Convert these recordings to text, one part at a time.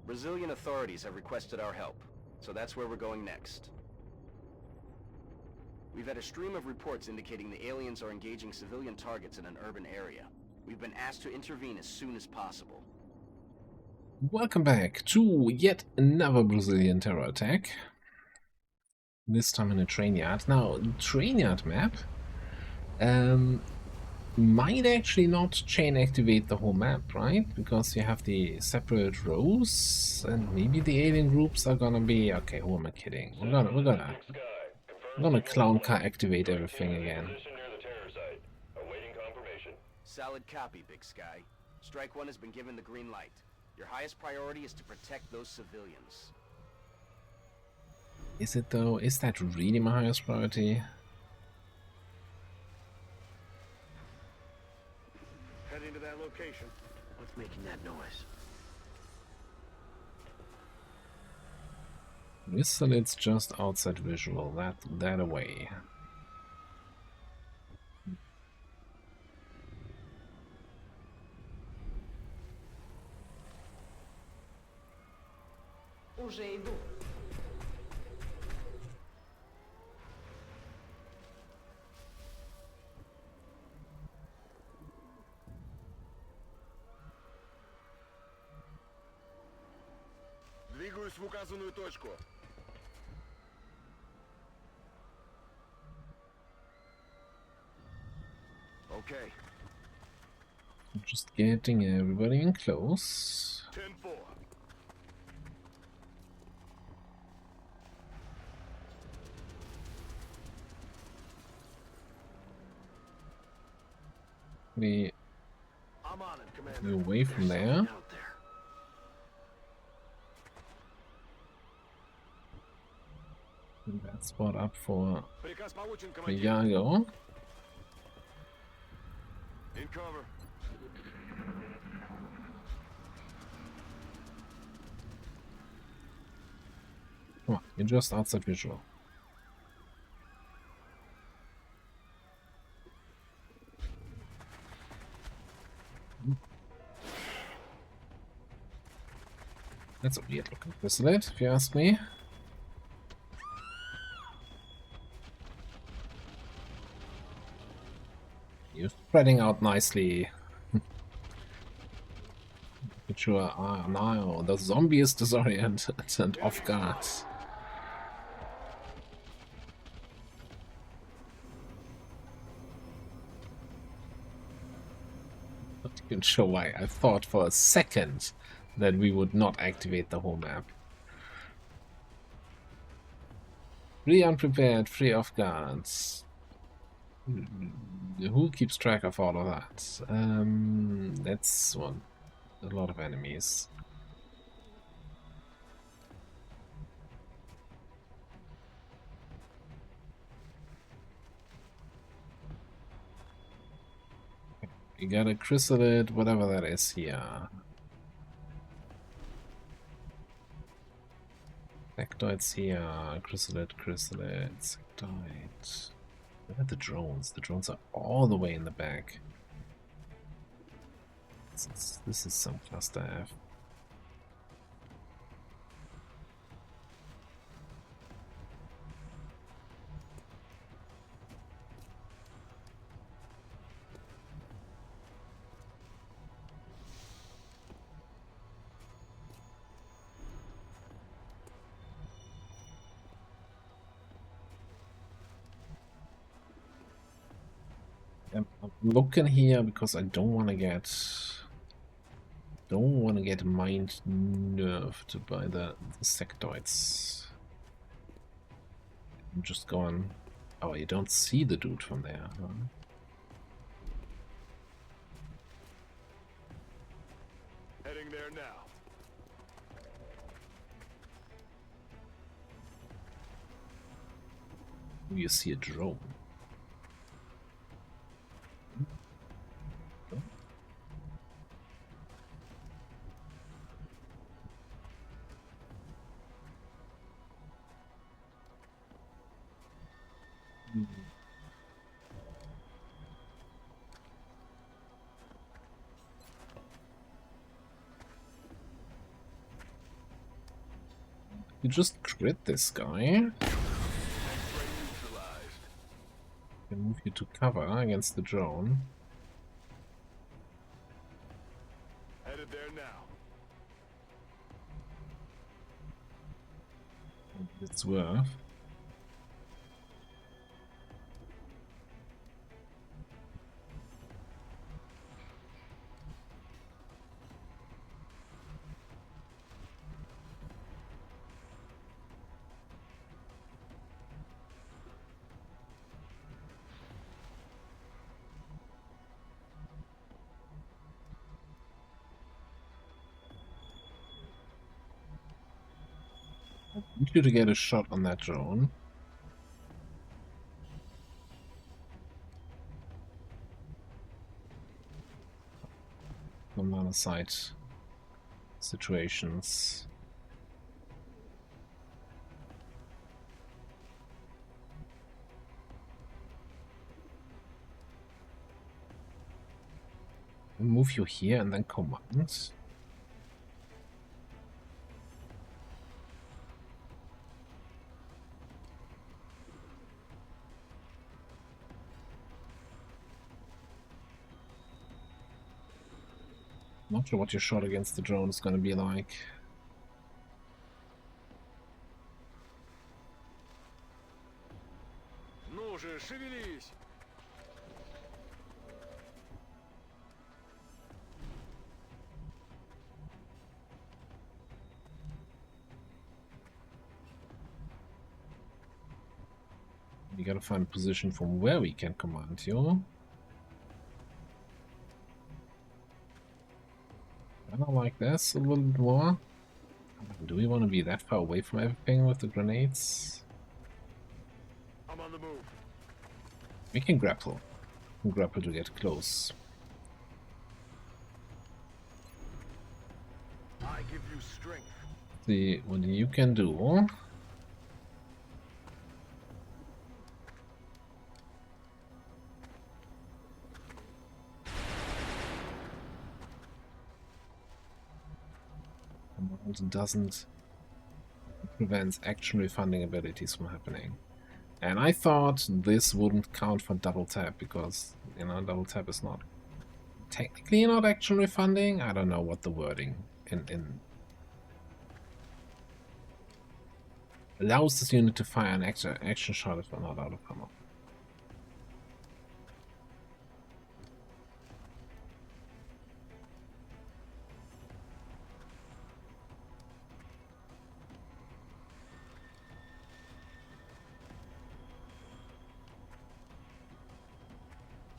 Brazilian authorities have requested our help, so that's where we're going next. We've had a stream of reports indicating the aliens are engaging civilian targets in an urban area. We've been asked to intervene as soon as possible. Welcome back to yet another Brazilian terror attack. This time in a train yard. Now, train yard map might actually not chain activate the whole map, right? Because you have the separate rows, and maybe the alien groups are gonna be okay. Who am I kidding? We're gonna clown car activate everything again. Solid copy, Big Sky. Strike One has been given the green light. Your highest priority is to protect those civilians. Is it though? Is that really my highest priority? Heading to that location. What's making that noise? Whistle, it's just outside visual. That away. Уже иду. Двигаюсь в указанную точку. Okay. Just getting everybody in close. 10-4. We I'm on it, Commander. away from there. Out there. That spot up for Приказ получен, командир. Iago. In cover. Come on, you're just outside visual. That's a weird looking bracelet, if you ask me. You're spreading out nicely. But you are now the zombie is disoriented and off guard. Not even sure why. I thought for a second that we would not activate the whole map. Free unprepared, free off guards. Who keeps track of all of that? That's one. A lot of enemies. You got a chrysalid, whatever that is here. Sectoids here, chrysalid, sectoid. Where are the drones? The drones are all the way in the back. This is some cluster F. I'm looking here because I don't want to get mind nerfed by the sectoids. I'm just going. Oh, you don't see the dude from there, huh? Heading there now. You see a drone. You just crit this guy. Neutralized. Can move you to cover against the drone. Headed there now. It's worth. I need you to get a shot on that drone. From other side situations. Move you here and then command. Not sure what your shot against the drone is going to be like. Ну же, шевелись. We gotta find a position from where we can command you. Kind of like this a little bit more. Do we want to be that far away from everything with the grenades? I'm on the move. We can grapple. We can grapple to get close. I give you strength. See what you can do. Doesn't prevents action refunding abilities from happening. And I thought this wouldn't count for double tap because, you know, double tap is not technically not action refunding. I don't know what the wording in allows this unit to fire an action shot if they're not out of ammo.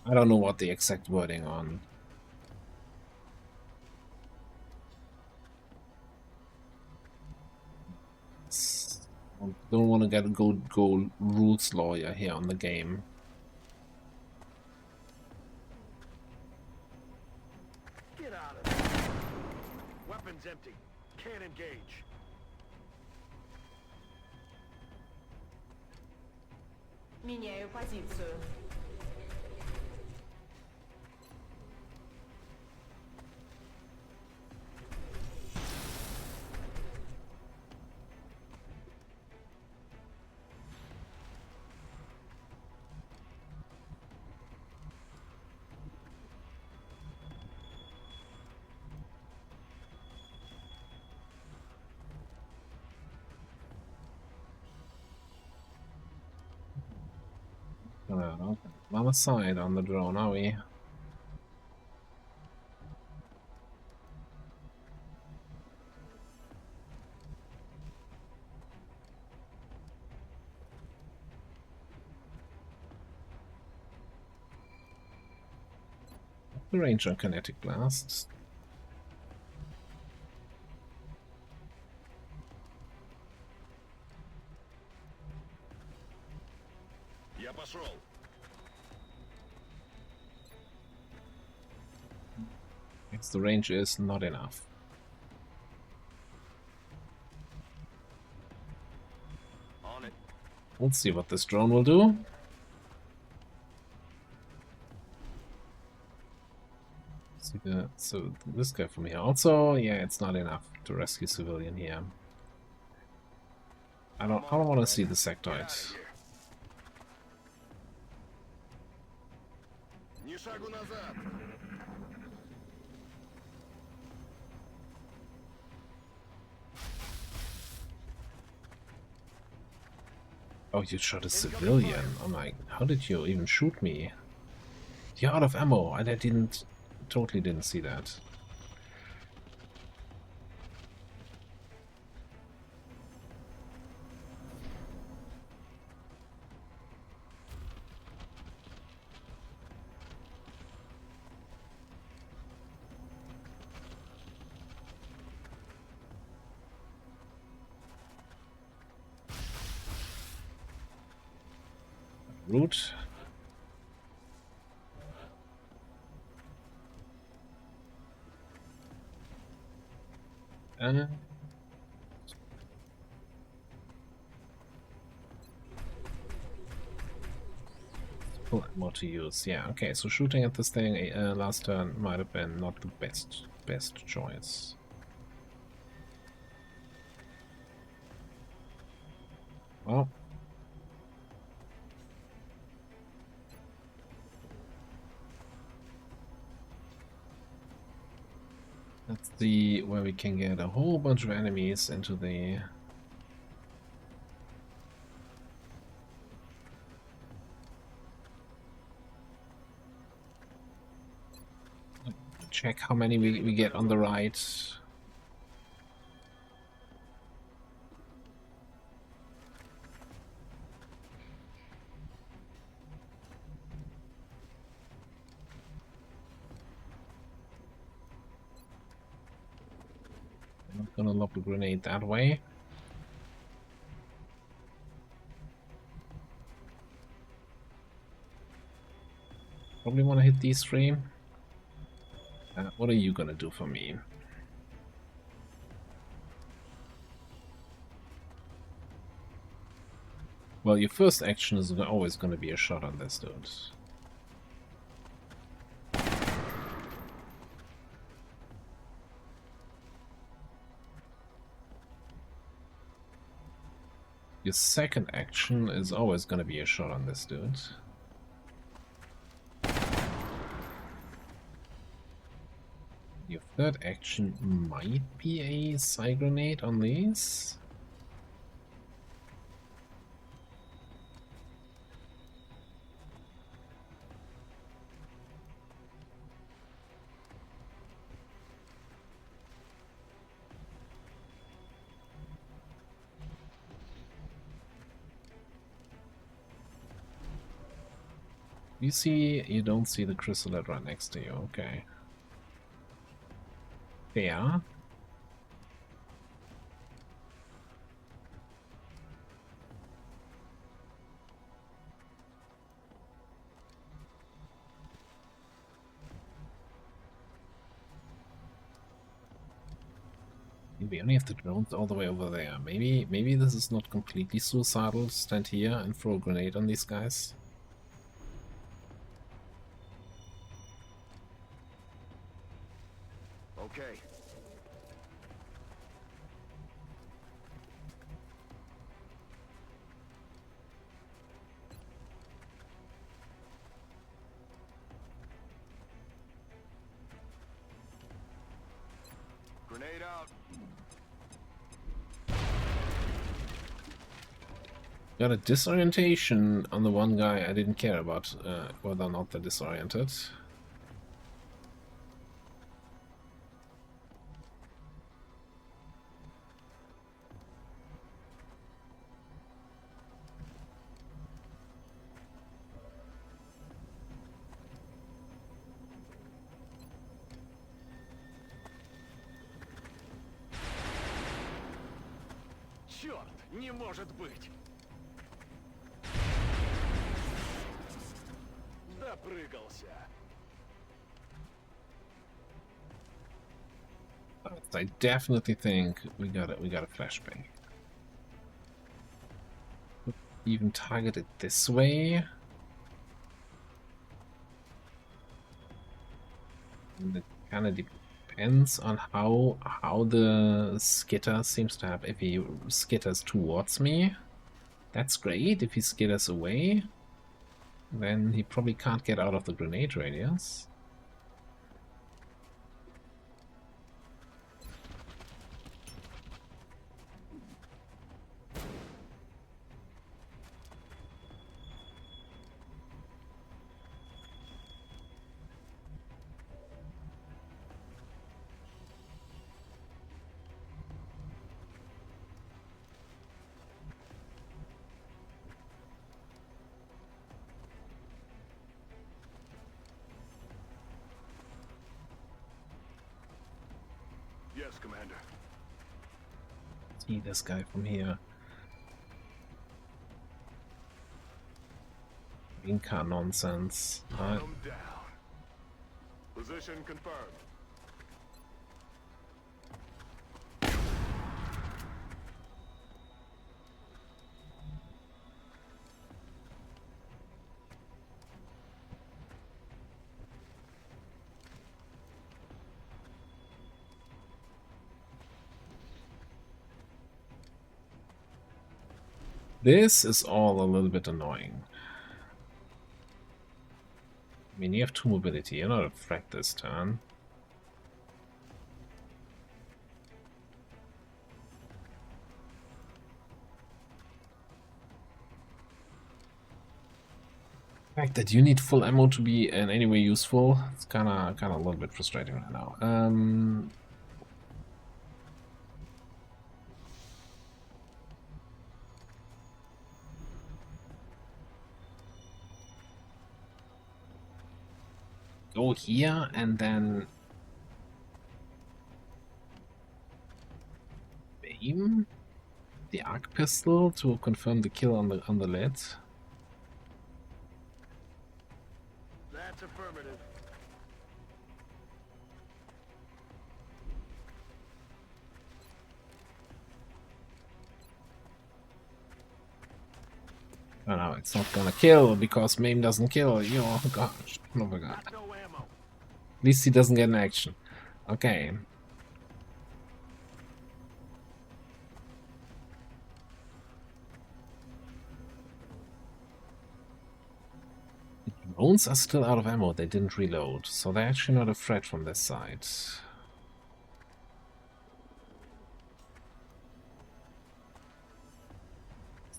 I don't know what the exact wording on. Don't want to get a go rules lawyer here on the game. Get out of there. Weapons empty. Can't engage. Меняю позицию. Other side on the drone, are we? The range on kinetic blasts. Я пошел. The range is not enough. On it. Let's see what this drone will do. See so this guy from here also, yeah, it's not enough to rescue civilian here. I don't want to see the sectoid. Ни шагу назад. Oh, you shot a civilian. Oh my, how did you even shoot me? You're out of ammo. I totally didn't see that. Root. Full ammo to use. Yeah, okay, so shooting at this thing last turn might have been not the best choice. Well, let's see where we can get a whole bunch of enemies into the... Check how many we get on the right. I'm not gonna lob a grenade that way. Probably want to hit these three. What are you gonna do for me? Well, your first action is always gonna be a shot on this dude. Your second action is always gonna be a shot on this dude. Your third action might be a psi grenade on these. You don't see the chrysalid right next to you, okay. Fair. We only have the drones all the way over there. Maybe this is not completely suicidal to stand here and throw a grenade on these guys. Okay. Grenade out. Got a disorientation on the one guy. I didn't care about whether or not they're disoriented. Черт, не может быть. Допрыгался. I definitely think we got a flashbang. Even target it this way. And it kind of depends on how the skitter seems to have. If he skitters towards me, that's great. If he skitters away, then he probably can't get out of the grenade radius. Yes, Commander. See this guy from here. Inca nonsense. Hunt 'em down. Position confirmed. This is all a little bit annoying. I mean, you have 2 mobility, you're not a threat this turn. The fact that you need full ammo to be in any way useful, it's kinda a little bit frustrating right now. Go here and then aim the arc pistol to confirm the kill on the lid. That's affirmative. Oh no, it's not gonna kill because MAME doesn't kill. Oh gosh, oh my god. Got no ammo. At least he doesn't get an action. Okay. The drones are still out of ammo. They didn't reload, so they're actually not a threat from this side.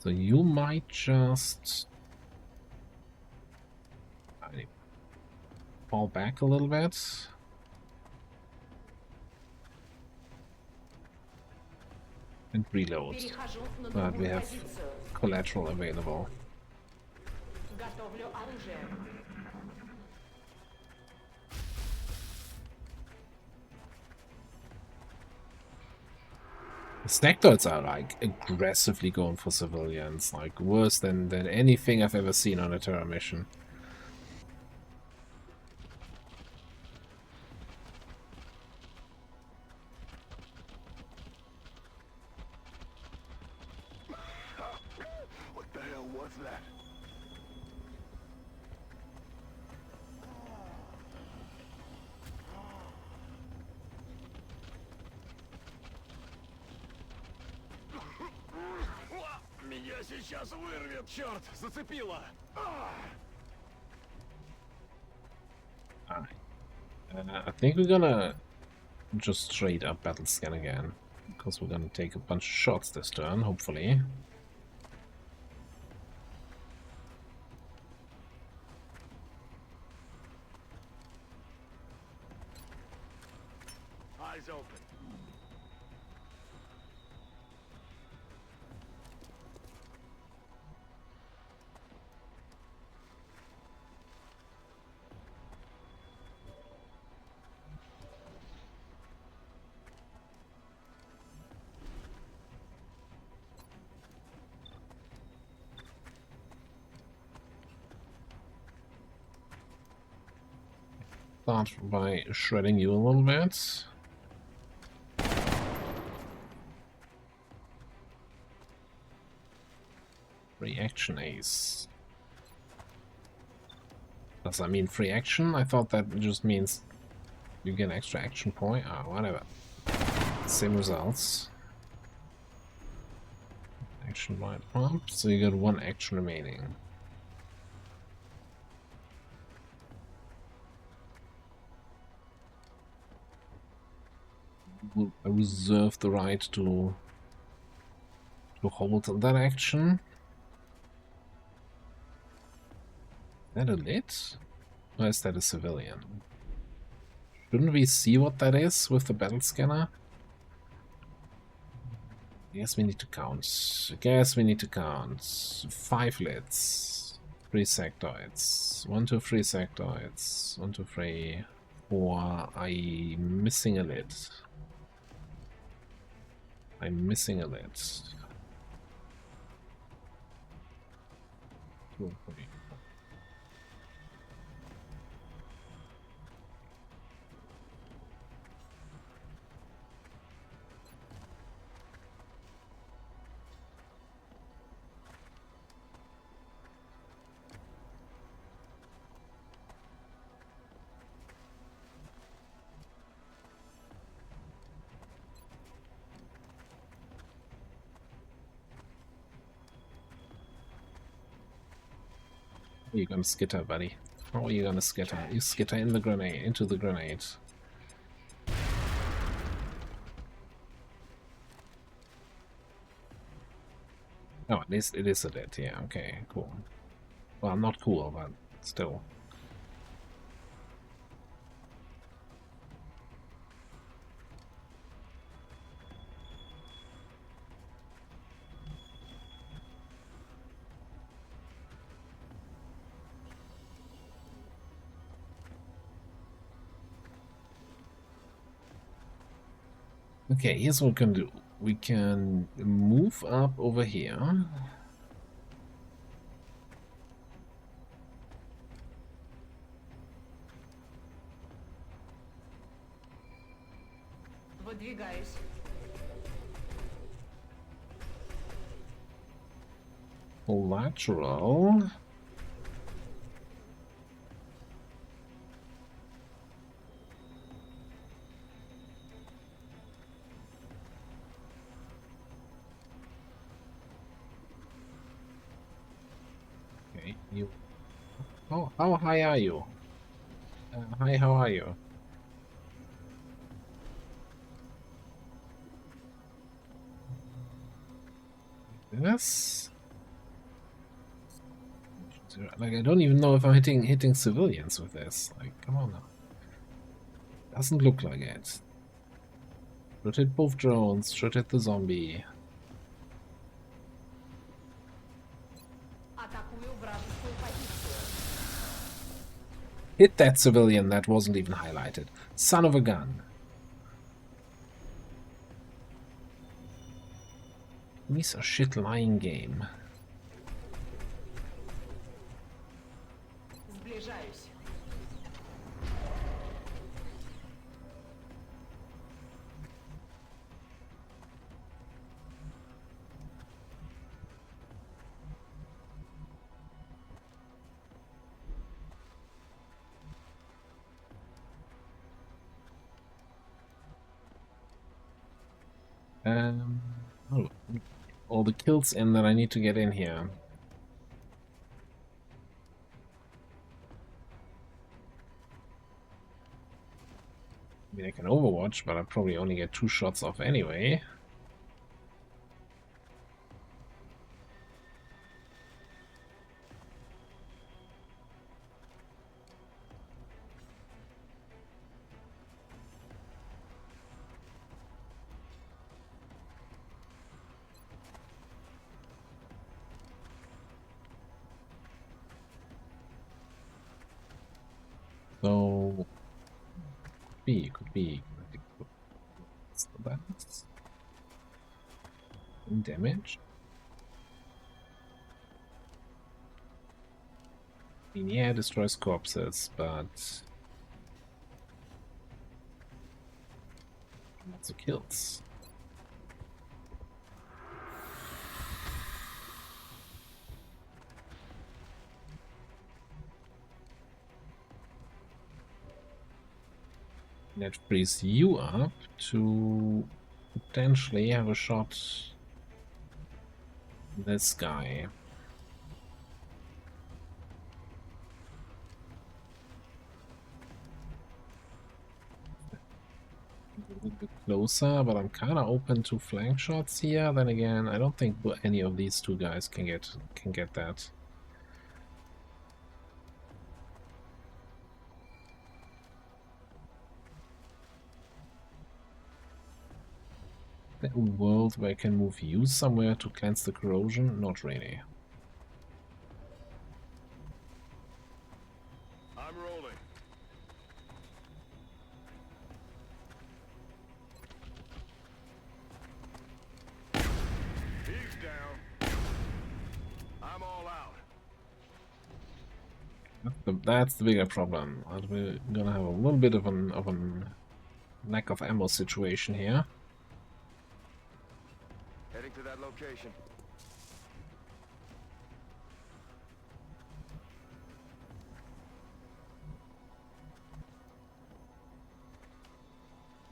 So you might just fall back a little bit. And reload. Перехожу на But we другую have позицию. collateral available. Готовлю оружие. The Snaketoids are like aggressively going for civilians, like worse than anything I've ever seen on a Terra mission. What the hell was that? Меня сейчас вырвет! Черт, зацепило! I think we're gonna just straight up battle scan again, because we're gonna take a bunch of shots this turn, hopefully. Eyes open. Start by shredding you a little bit. Free action ace. Does that mean free action? I thought that just means You get extra action point. Ah, whatever. Same results. Action point pump, so you got 1 action remaining. I reserve the right to hold that action. Is that a lit? Or is that a civilian? Shouldn't we see what that is with the battle scanner? Guess we need to count. 5 lids. 3 sectoids. 1, 2, 3 sectoids. 1, 2, 3, 4. I'm missing a lid. I'm missing a lid. 2, 3. How are you gonna skitter, buddy? How are you gonna skitter? You skitter in the grenade, into the grenade. Oh, it is a lit, yeah, okay, cool. Well, not cool, but still. Okay, here's what we can do. We can move up over here. Выдвигаюсь. Lateral. Okay, you. Oh, how high are you? Hi, how are you? This. Like, I don't even know if I'm hitting civilians with this. Like, come on now. Doesn't look like it. Should hit both drones. Should hit the zombie. Атакую вражескую позицию. Hit that civilian that wasn't even highlighted. Son of a gun. These are shit lying game. Сближаюсь. Oh, all the kills in that I need to get in here. I mean, I can overwatch, but I probably only get 2 shots off anyway. So, could be. What's the balance? In damage? I mean, yeah, destroys corpses, but lots of kills. That frees you up to potentially have a shot this guy. A little bit closer, but I'm kind of open to flank shots here. Then again, I don't think any of these two guys can get that. A world where I can move you somewhere to cleanse the corrosion? Not really. I'm rolling. He's down. I'm all out. That's the bigger problem. We're gonna have a little bit of an lack of ammo situation here. Heading to that location.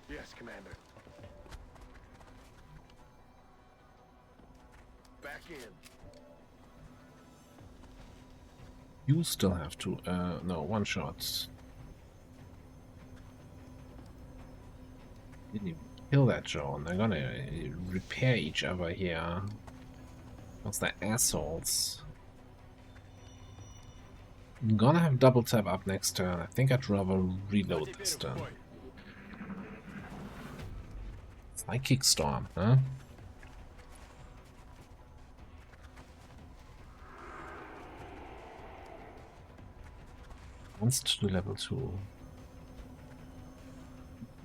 Yes, Commander. Back in. You still have to, no, one shot. Didn't even kill that John. They're gonna repair each other here. Because they're assholes. I'm gonna have double tap up next turn. I think I'd rather reload this turn. Psychic Storm, huh? Wants to do level 2.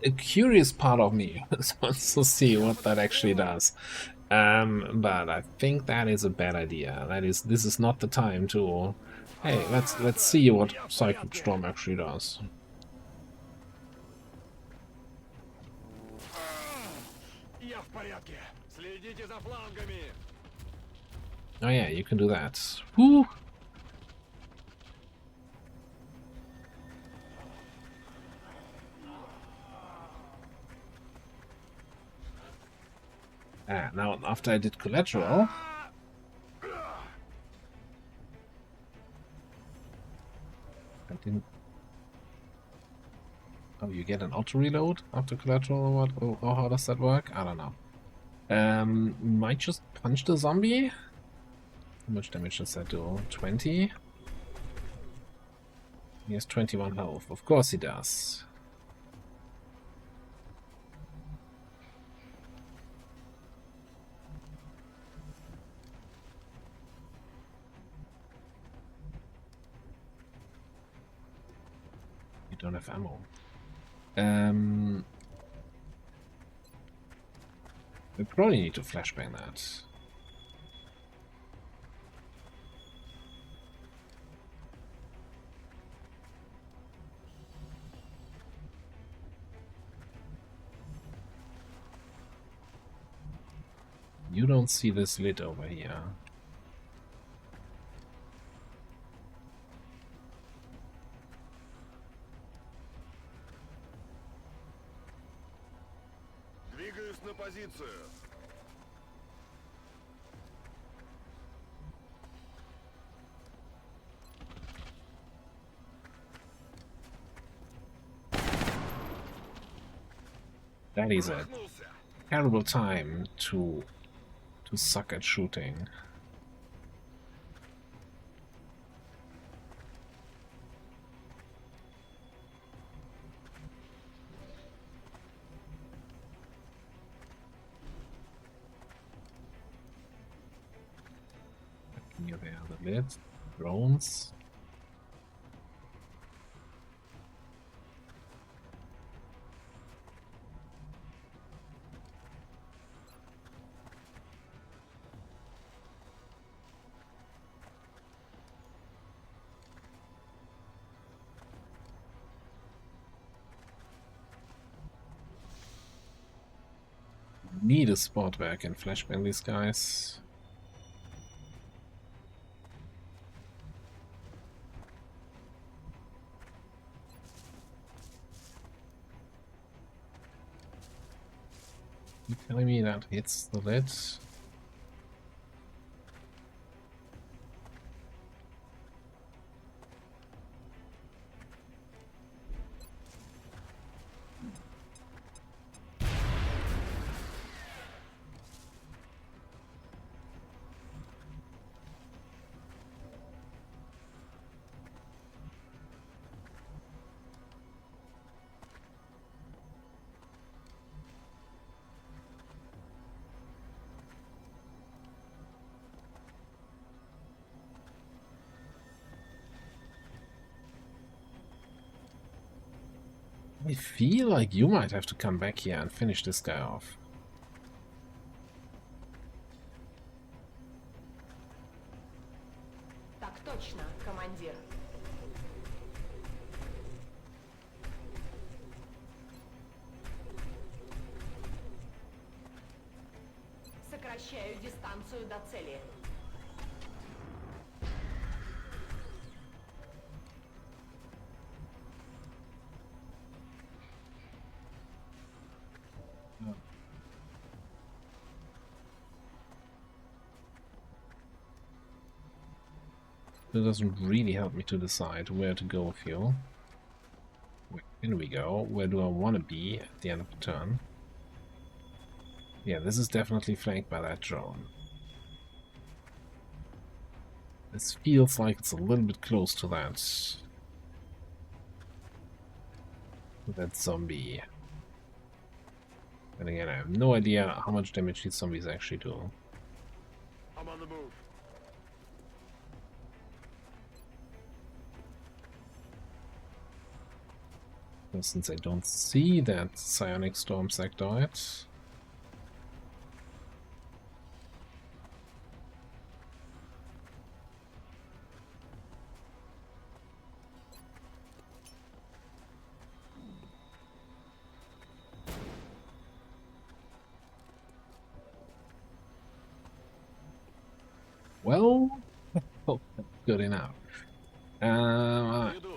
A curious part of me wants to see what that actually does. But I think that is a bad idea. This is not the time to. Hey, let's see what Psychic Storm actually does. Oh yeah, you can do that. Whoo! Ah, now after I did collateral, I didn't. Oh, you get an auto reload after collateral or what? Or how does that work? I don't know. Might just punch the zombie. How much damage does that do? 20? He has 21 health. Of course he does. You don't have ammo. We probably need to flashbang that. You don't see this lid over here. Двигаюсь на позицию. That is a terrible time to suck at shooting. Near there, the lid, drones. Need a spot where I can flashbang these guys. You telling me that hits the lid? I feel like you might have to come back here and finish this guy off. Так точно, командир. Сокращаю дистанцию до цели. It doesn't really help me to decide where to go with you. Here we go. Where do I want to be at the end of the turn? Yeah, this is definitely flanked by that drone. This feels like it's a little bit close to that zombie. And again, I have no idea how much damage these zombies actually do. I'm on the move. And since I don't see that psionic storm sectoid, well, oh, good enough. Иду.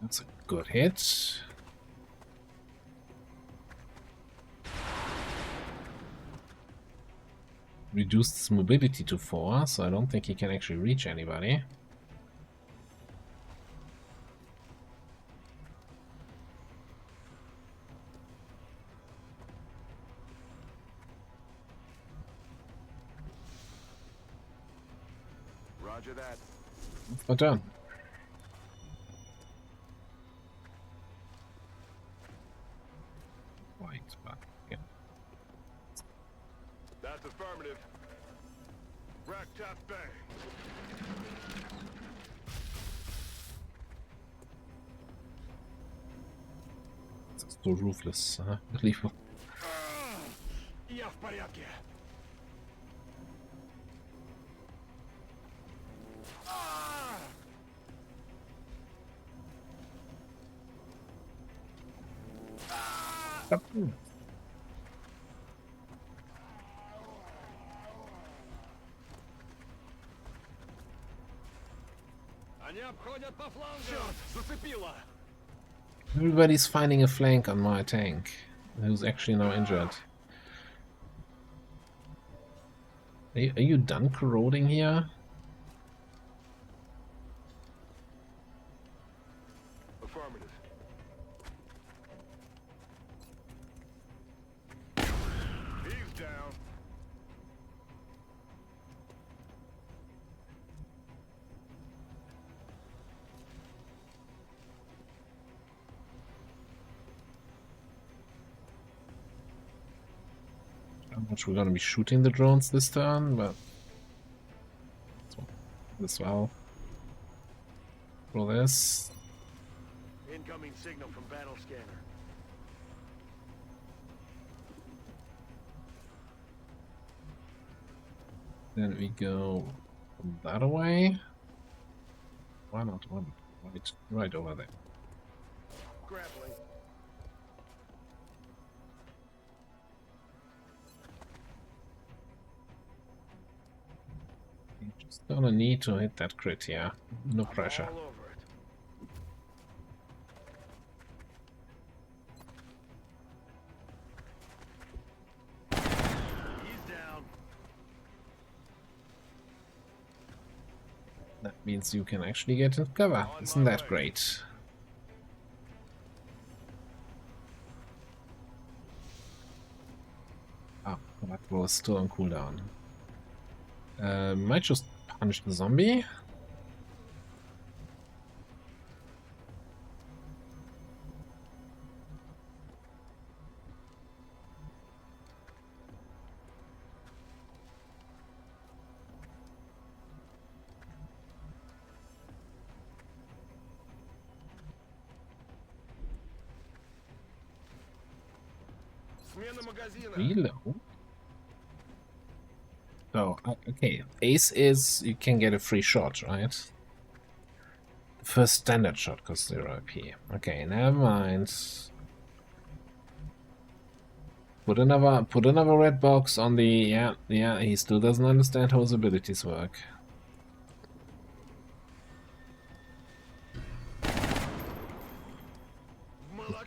That's a good hit. Reduced his mobility to 4, so I don't think he can actually reach anybody. Roger that. Well done. Right, but yeah. That's affirmative. Rack tap bang. It's so ruthless, unbelievable. Я в порядке. Они обходят по флангу. Черт, зацепило. Everybody's finding a flank on my tank, who's actually now injured. Are you done corroding here? Affirmative. He's down. How much we're gonna be shooting the drones this turn, but as well. Roll this. Incoming signal from battle scanner. Then we go that away. Why not? Right over there. Grappling. Just gonna need to hit that crit here. No pressure. All over Means you can actually get into cover. Isn't that great? Ah, that was still on cooldown. Might just punch the zombie. Смена магазина. Reload. Oh, okay. Ace is you can get a free shot, right? The first standard shot costs 0 IP. Okay, never mind. Put another red box on the yeah, he still doesn't understand how his abilities work.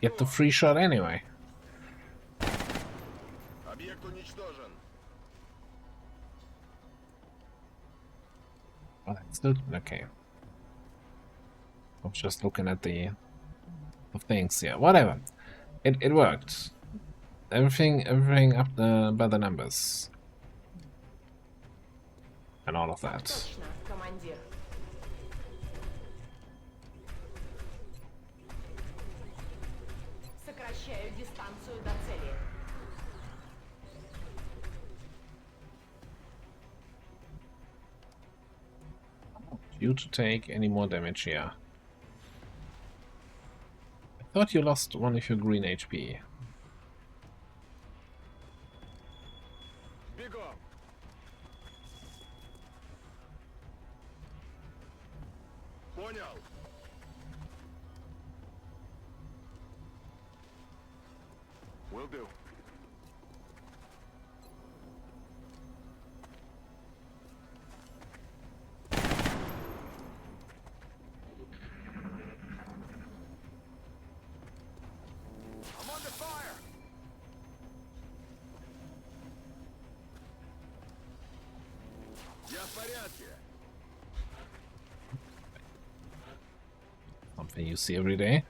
Get the free shot anyway. Объект уничтожен. Oh, that's still okay. I was just looking at the things here. Whatever. It worked. Everything up by the numbers. And all of that. Точно, командир. Сокращаю дистанцию до цели. You to take any more damage here. I thought you lost one of your green HP. Бегом. Понял. Will do. I'm under fire. Я в порядке. Something you see every day.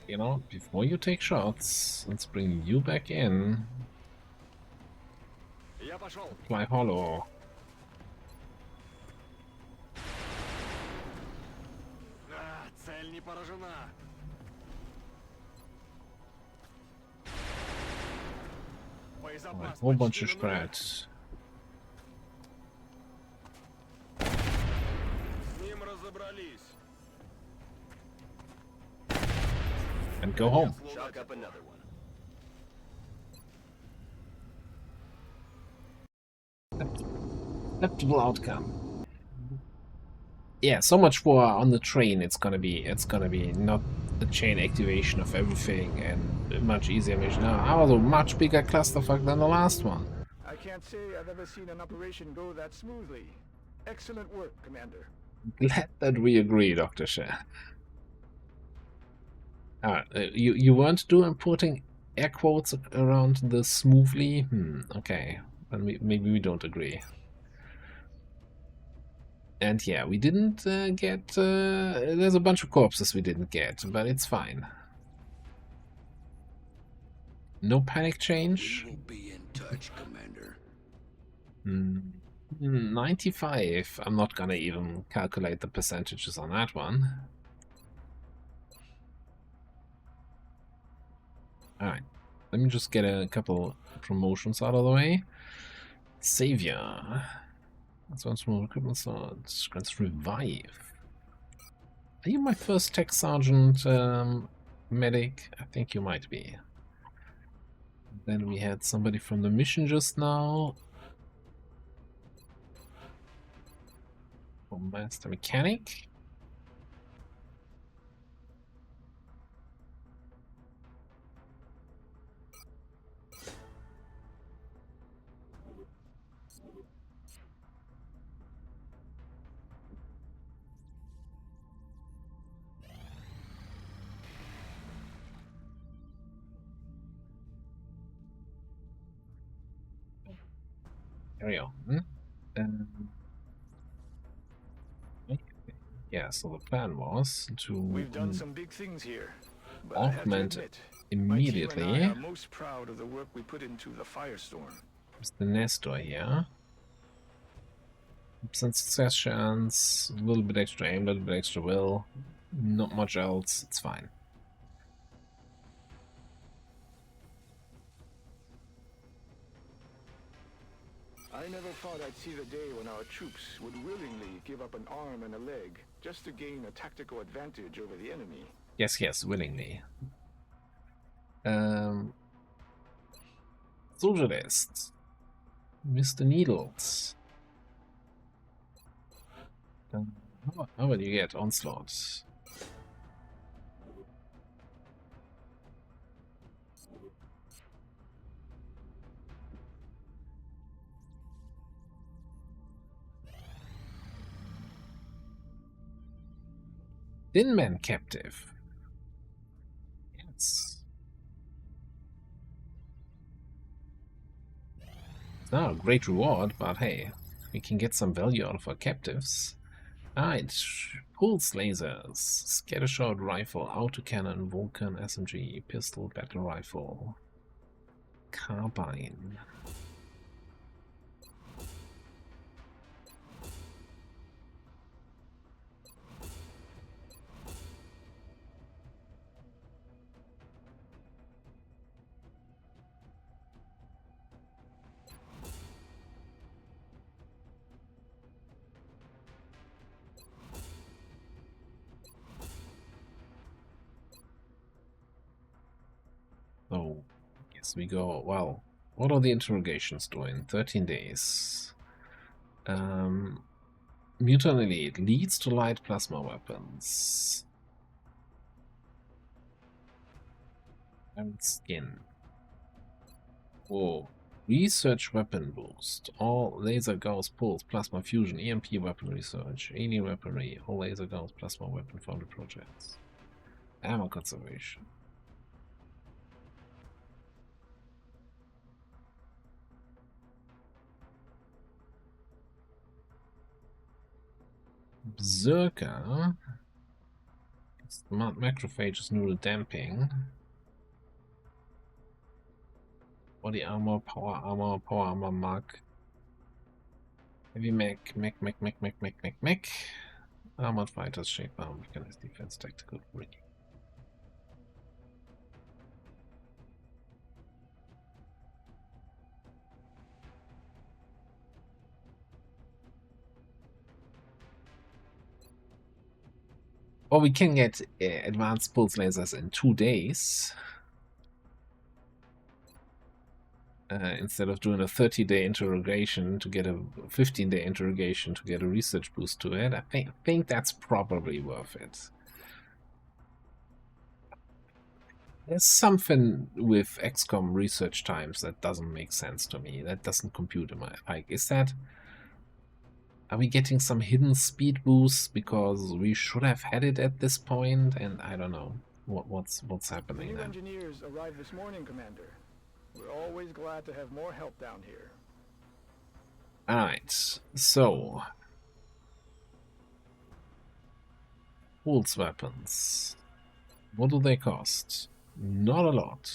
You know, before you take shots, let's bring you back in. Я пошел. Fly hollow. Цель не поражена. A whole bunch of spreads. С ним разобрались. And go home. Chalk up another one. Acceptable outcome. Yeah, so much for on the train. It's gonna be not the chain activation of everything and a much easier mission. Now, I was a much bigger clusterfuck than the last one. I can't say I've ever seen an operation go that smoothly. Excellent work, Commander. Glad that we agree, Dr. Shah. You weren't putting air quotes around the smoothly? Okay. Then maybe we don't agree. And yeah, we didn't get... there's a bunch of corpses we didn't get, but it's fine. No panic change? We'll be in touch, Commander. 95. I'm not gonna even calculate the percentages on that one. Alright, let me just get a couple promotions out of the way. Savior. That's one small equipment slot. Grants revive. Are you my first tech sergeant medic? I think you might be. Then we had somebody from the mission just now. Master mechanic. Carry on. Yeah, so the plan was to We've done some big things here, but I have to augment admit, my team and immediately. I are most proud of the work we put into the firestorm. Mr. Nestor here. Some success chance, a little bit extra aim, a little bit extra will. Not much else, it's fine. I never thought I'd see the day when our troops would willingly give up an arm and a leg just to gain a tactical advantage over the enemy. Yes, yes, willingly. Soldier list. Mr. Needles. How about you get onslaught? Thin Man captive. Yes. It's not a great reward, but hey, we can get some value out of our captives. Alright, pulse lasers, scattershot rifle, autocannon, Vulcan, SMG, pistol, battle rifle, carbine. So, yes, we go, well, what are the interrogations doing? 13 days. Mutant Elite leads to light plasma weapons. And skin. Oh, research weapon boost. All laser gauss pulse, plasma fusion, EMP weapon research, alien weaponry, all laser gauss plasma weapon foundry projects. Ammo conservation. Berserker. Smart macrophages, neural damping. Body armor, power armor, mark. Heavy mech. Armored fighters, shape armor, mechanized defense, tactical rigging. Or we can get advanced pulse lasers in 2 days. Instead of doing a 30-day interrogation to get a 15-day interrogation to get a research boost to it. I think that's probably worth it. There's something with XCOM research times that doesn't make sense to me. That doesn't compute in my... Like, is that... Are we getting some hidden speed boosts because we should have had it at this point? And I don't know what's happening New there. engineers arrived this morning, Commander. We're always glad to have more help down here. Alright, so... Pulse weapons. What do they cost? Not a lot.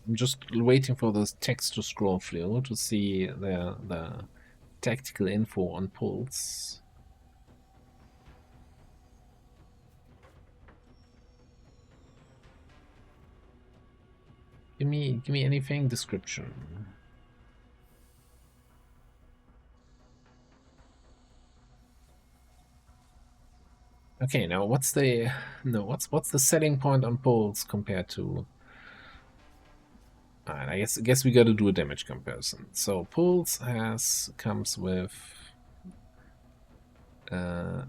I'm just waiting for this text to scroll through to see the tactical info on pulse. Give me anything. Description. Okay, now what's the selling point on pulse compared to? Alright, I guess we got to do a damage comparison. So pulse comes with 50%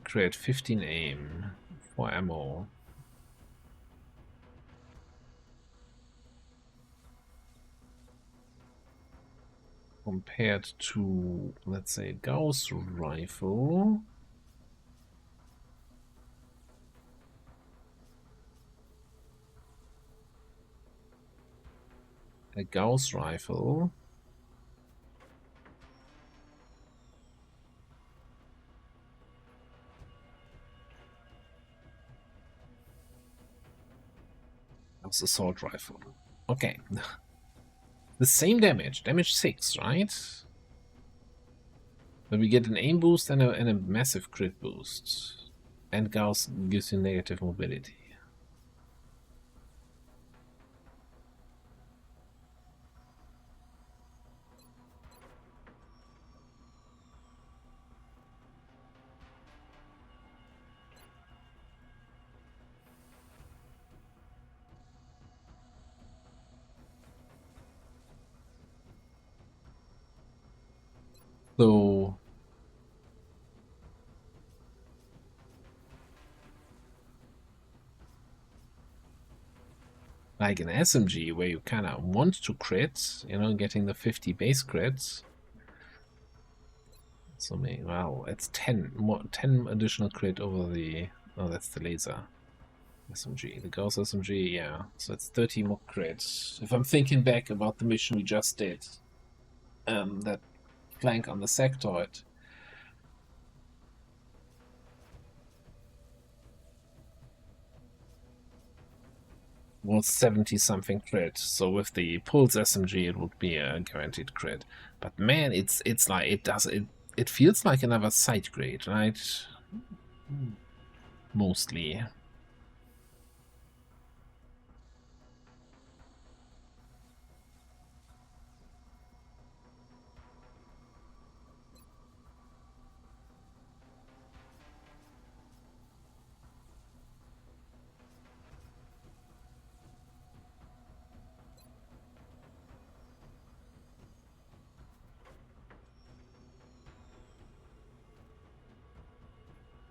crit, 15 aim, 4 ammo. compared to, let's say, Gauss rifle. A Gauss rifle. Gauss assault rifle. Okay. The same damage. Damage 6, right? But we get an aim boost and a massive crit boost. And Gauss gives you negative mobility. So like an SMG where you kind of want to crit, you know, getting the 50 base crits. So well, it's 10 additional crit over the, oh, that's the laser SMG, the Gauss SMG, yeah. So it's 30 more crits. If I'm thinking back about the mission we just did, that flank on the sectoid. Was 70 something crit, so with the pulse SMG it would be a guaranteed crit. But man, it's like it feels like another side grade, right? Mostly.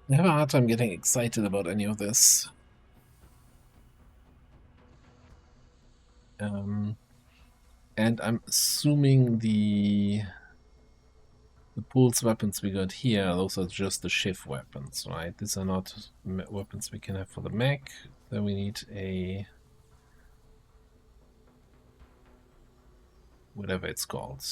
I have a hard time getting excited about any of this. And I'm assuming the pulse weapons we got here, those are just the shift weapons, right? These are not weapons we can have for the mech. Then we need a... whatever it's called.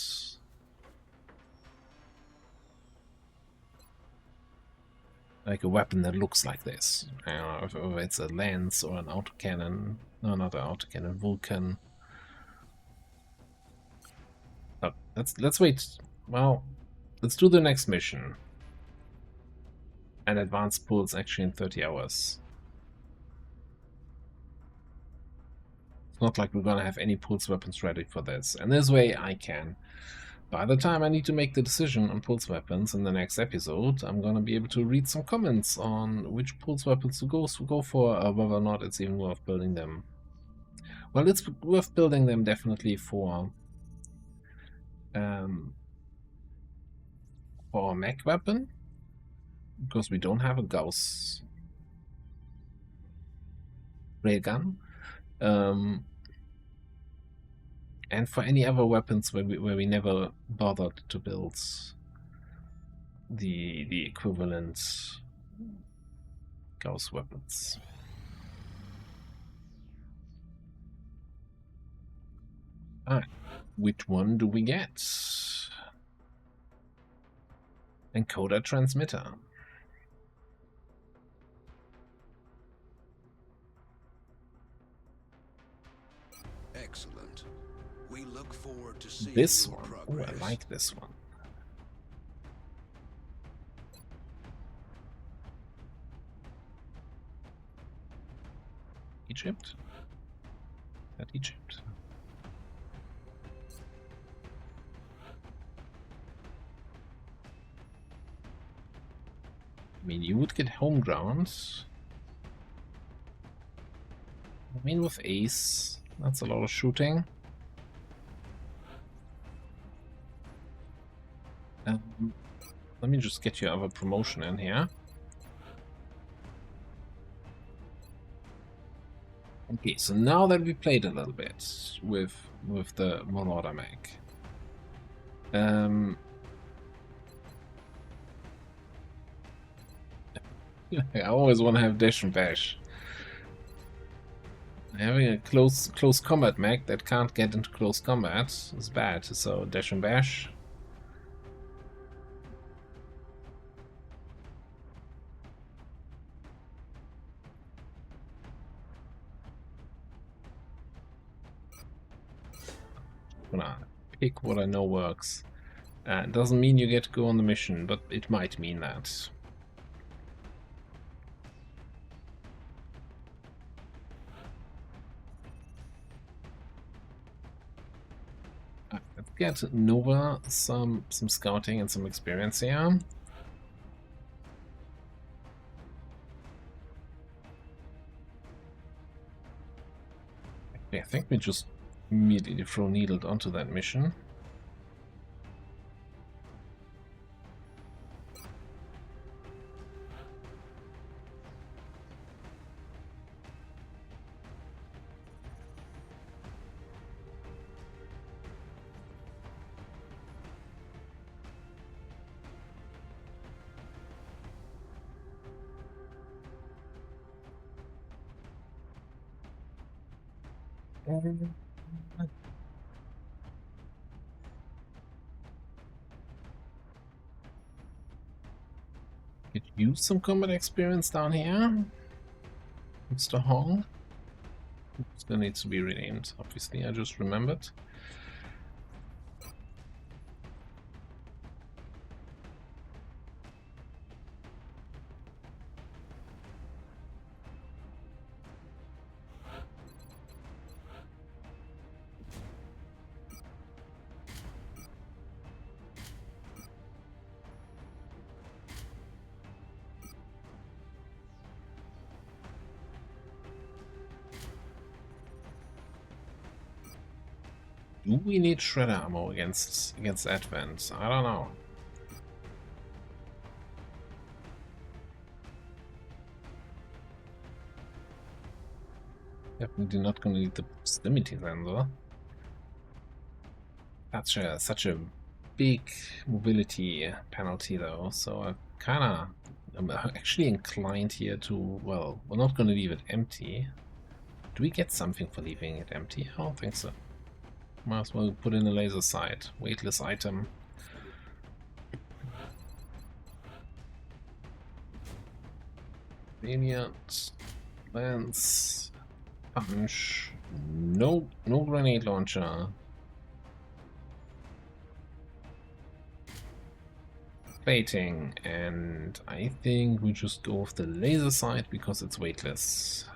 Like a weapon that looks like this. I don't know if it's a lance or an autocannon. No, not an autocannon, Vulcan. Oh, let's wait. Well, let's do the next mission. And advance pulse actually in 30 hours. It's not like we're gonna have any pulse weapons ready for this. And this way I can. By the time I need to make the decision on pulse weapons in the next episode, I'm gonna be able to read some comments on which pulse weapons to go for, whether or not it's even worth building them. Well, it's worth building them definitely for a mech weapon, because we don't have a Gauss railgun. And for any other weapons where we never bothered to build the equivalent Gauss weapons. Alright, which one do we get? Encoder transmitter. Excellent. We look forward to seeing This your one. progress. Oh, I like this one. Egypt? Is that Egypt? I mean, you would get home grounds. I mean, with Ace, that's a lot of shooting. Let me just get your other promotion in here. Okay, so now that we played a little bit with the Marauder mech, I always want to have dash and bash. Having a close combat mech that can't get into close combat is bad, so dash and bash. I'm gonna pick what I know works. Doesn't mean you get to go on the mission, but it might mean that. Let's get Nova some scouting and some experience here. I think we just immediately throw Needled onto that mission. Could use some combat experience down here. Mr. Hong. Still needs to be renamed, obviously, I just remembered. Do we need shredder ammo against Advent? I don't know. Definitely not gonna need the proximity then, though. That's such a big mobility penalty, though. So I'm actually inclined here to, well, we're not gonna leave it empty. Do we get something for leaving it empty? I don't think so. Might as well put in a laser sight. Weightless item. Radiant. Lance. Punch. No grenade launcher. Plating. And I think we just go with the laser sight because it's weightless.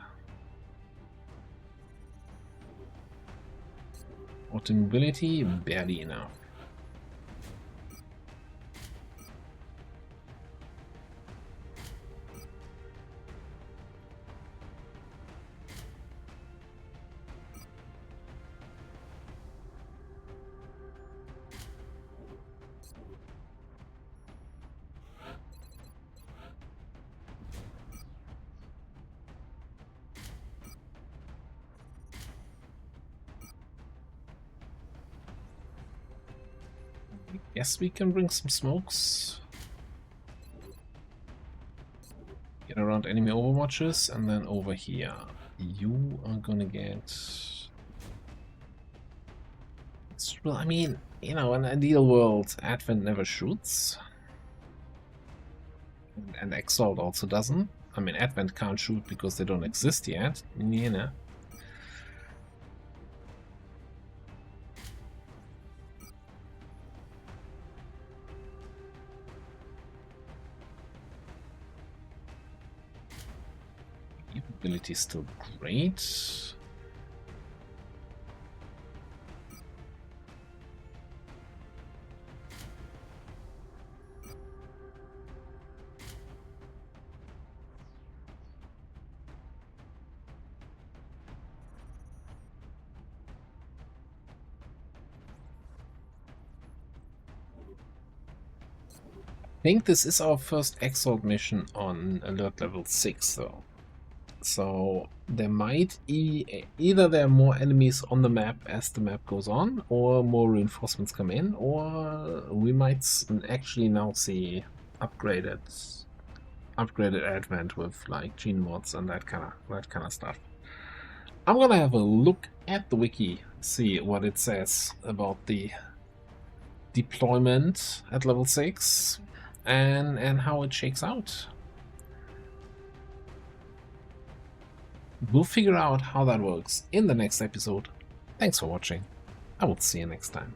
Auto mobility, barely enough. Yes, we can bring some smokes. Get around enemy overwatches and then over here. You are gonna get... Well, I mean, you know, in an ideal world, Advent never shoots. And Exalt also doesn't. I mean, Advent can't shoot because they don't exist yet. You know. Ability is still great. I think this is our first Exalt mission on alert level 6, though. So there might either there are more enemies on the map as the map goes on, or more reinforcements come in, or we might actually now see upgraded advent with like gene mods and that kind of stuff. I'm gonna have a look at the wiki, see what it says about the deployment at level 6 and how it shakes out. We'll figure out how that works in the next episode. Thanks for watching. I will see you next time.